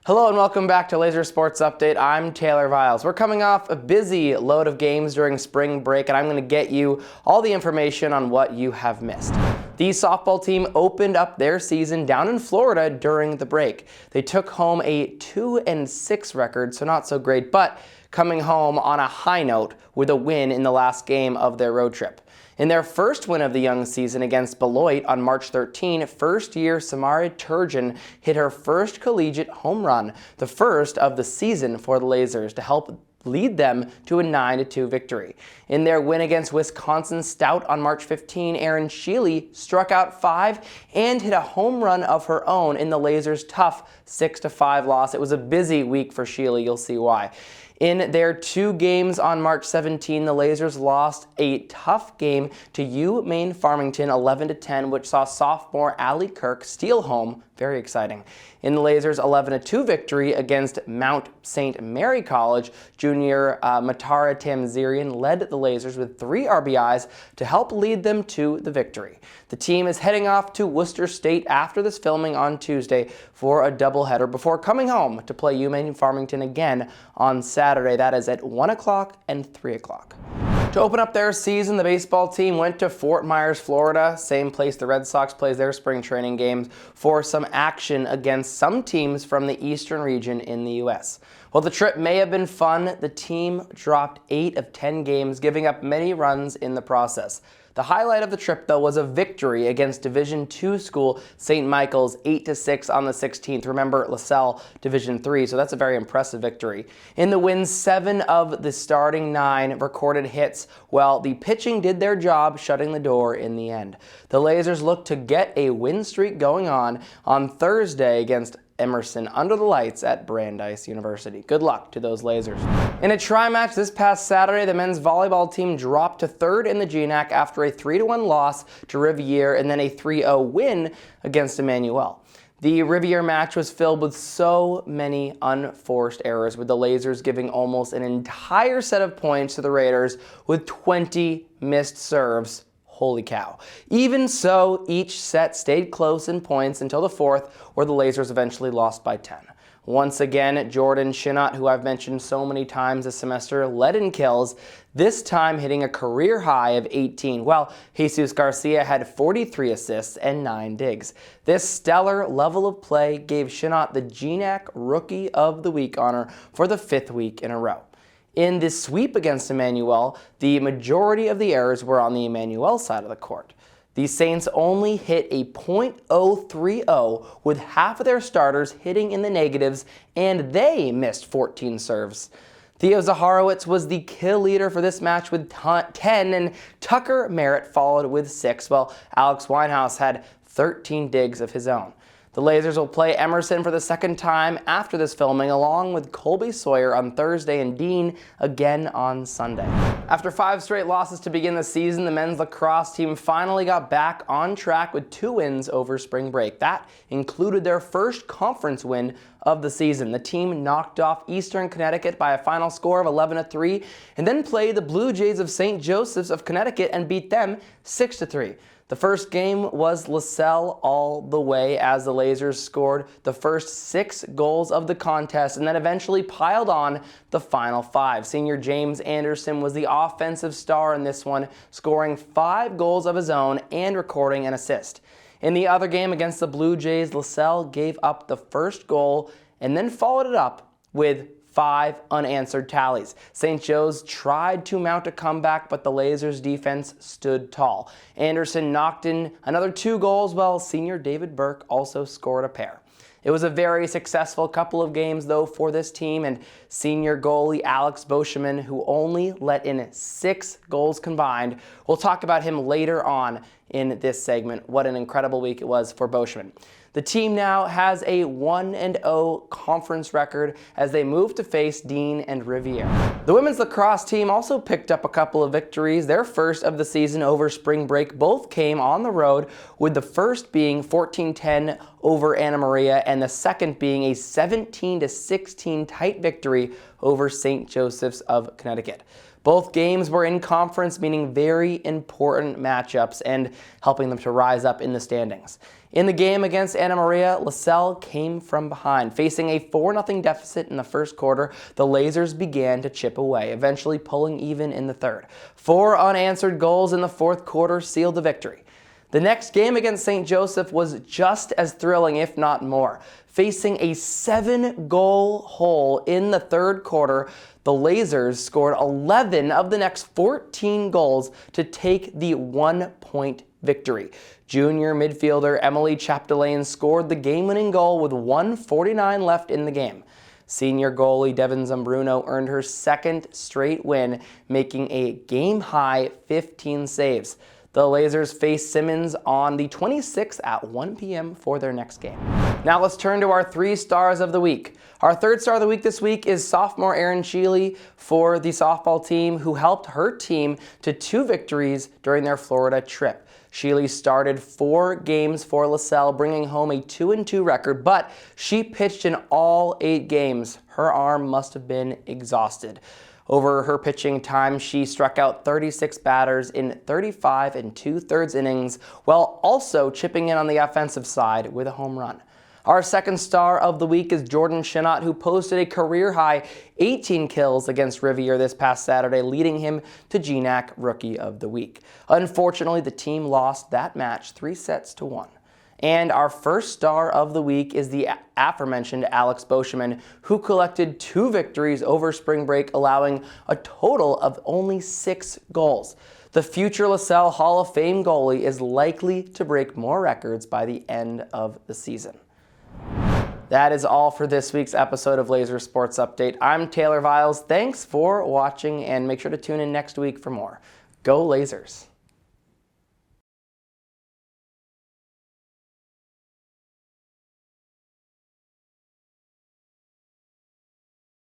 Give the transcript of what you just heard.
Hello and welcome back to Laser Sports Update. I'm Taylor Viles. We're coming off a busy load of games during spring break, and I'm going to get you all the information on what you have missed. The softball team opened up their season down in Florida during the break. They took home a 2-6 record, so not so great, but coming home on a high note with a win in the last game of their road trip. In their first win of the young season against Beloit on March 13, first-year Samara Turgeon hit her first collegiate home run, the first of the season for the Lasers, to help lead them to a 9-2 victory. In their win against Wisconsin Stout on March 15, Erin Cheeley struck out 5 and hit a home run of her own in the Lasers' tough 6-5 loss. It was a busy week for Cheeley, you'll see why. In their 2 games on March 17, the Lasers lost a tough game to UMaine Farmington 11-10, which saw sophomore Allie Kirk steal home. Very exciting. In the Lasers' 11-2 victory against Mount St. Mary College, junior Matara Tamzirian led the Lasers with 3 RBIs to help lead them to the victory. The team is heading off to Worcester State after this filming on Tuesday for a doubleheader before coming home to play UMaine Farmington again on Saturday. That is at 1 o'clock and 3 o'clock. To open up their season, the baseball team went to Fort Myers, Florida, same place the Red Sox plays their spring training games, for some action against some teams from the eastern region in the U.S. While the trip may have been fun, the team dropped 8 of 10 games, giving up many runs in the process. The highlight of the trip, though, was a victory against Division II school St. Michael's 8-6 on the 16th. Remember, LaSalle Division III, so that's a very impressive victory. In the win, 7 of the starting 9 recorded hits, while the pitching did their job, shutting the door in the end. The Lasers look to get a win streak going on Thursday against Emerson under the lights at Brandeis University. Good luck to those Lasers. In a tri-match this past Saturday, the men's volleyball team dropped to 3rd in the GNAC after a 3-1 loss to Rivier and then a 3-0 win against Emmanuel. The Rivier match was filled with so many unforced errors, with the Lasers giving almost an entire set of points to the Raiders with 20 missed serves. Holy cow. Even so, each set stayed close in points until the 4th, where the Lasers eventually lost by 10. Once again, Jordan Shinot, who I've mentioned so many times this semester, led in kills, this time hitting a career high of 18, while Jesus Garcia had 43 assists and 9 digs. This stellar level of play gave Shinot the GNAC Rookie of the Week honor for the 5th week in a row. In this sweep against Emmanuel, the majority of the errors were on the Emmanuel side of the court. The Saints only hit a .030 with half of their starters hitting in the negatives, and they missed 14 serves. Theo Zaharowicz was the kill leader for this match with 10, and Tucker Merritt followed with 6, while Alex Winehouse had 13 digs of his own. The Lasers will play Emerson for the 2nd time after this filming, along with Colby Sawyer on Thursday and Dean again on Sunday. After 5 straight losses to begin the season, the men's lacrosse team finally got back on track with 2 wins over spring break. That included their first conference win of the season. The team knocked off Eastern Connecticut by a final score of 11-3 and then played the Blue Jays of St. Joseph's of Connecticut and beat them 6-3. The first game was LaSalle all the way, as the Lasers scored the first 6 goals of the contest and then eventually piled on the final 5. Senior James Anderson was the offensive star in this one, scoring 5 goals of his own and recording an assist. In the other game against the Blue Jays, LaSalle gave up the first goal and then followed it up with 5 unanswered tallies. St. Joe's tried to mount a comeback, but the Lasers' defense stood tall. Anderson knocked in another 2 goals, while senior David Burke also scored a pair. It was a very successful couple of games, though, for this team, and senior goalie Alex Boscheman, who only let in 6 goals combined. We'll talk about him later on in this segment. What an incredible week it was for Boscheman. The team now has a 1-0 conference record as they move to face Dean and Rivier. The women's lacrosse team also picked up a couple of victories, their first of the season over spring break. Both came on the road, with the first being 14-10 over Anna Maria and the second being a 17-16 tight victory over St. Joseph's of Connecticut. Both games were in conference, meaning very important matchups and helping them to rise up in the standings. In the game against Anna Maria, LaSalle came from behind. Facing a 4-0 deficit in the first quarter, the Lasers began to chip away, eventually pulling even in the third. 4 unanswered goals in the fourth quarter sealed the victory. The next game against St. Joseph was just as thrilling, if not more. Facing a 7-goal hole in the third quarter, the Lasers scored 11 of the next 14 goals to take the 1-point victory. Junior midfielder Emily Chapdelaine scored the game-winning goal with 1:49 left in the game. Senior goalie Devin Zambruno earned her second straight win, making a game-high 15 saves. The Lasers face Simmons on the 26th at 1 p.m. for their next game. Now let's turn to our 3 stars of the week. Our third star of the week this week is sophomore Erin Cheeley for the softball team, who helped her team to 2 victories during their Florida trip. Cheeley started 4 games for LaSalle, bringing home a 2-2 record, but she pitched in all 8 games. Her arm must have been exhausted. Over her pitching time, she struck out 36 batters in 35 2/3 innings, while also chipping in on the offensive side with a home run. Our second star of the week is Jordan Shinnott, who posted a career-high 18 kills against Rivier this past Saturday, leading him to GNAC Rookie of the Week. Unfortunately, the team lost that match 3-1. And our first star of the week is the aforementioned Alex Boscheman, who collected 2 victories over spring break, allowing a total of only 6 goals. The future LaSalle Hall of Fame goalie is likely to break more records by the end of the season. That is all for this week's episode of Laser Sports Update. I'm Taylor Viles. Thanks for watching, and make sure to tune in next week for more. Go Lasers!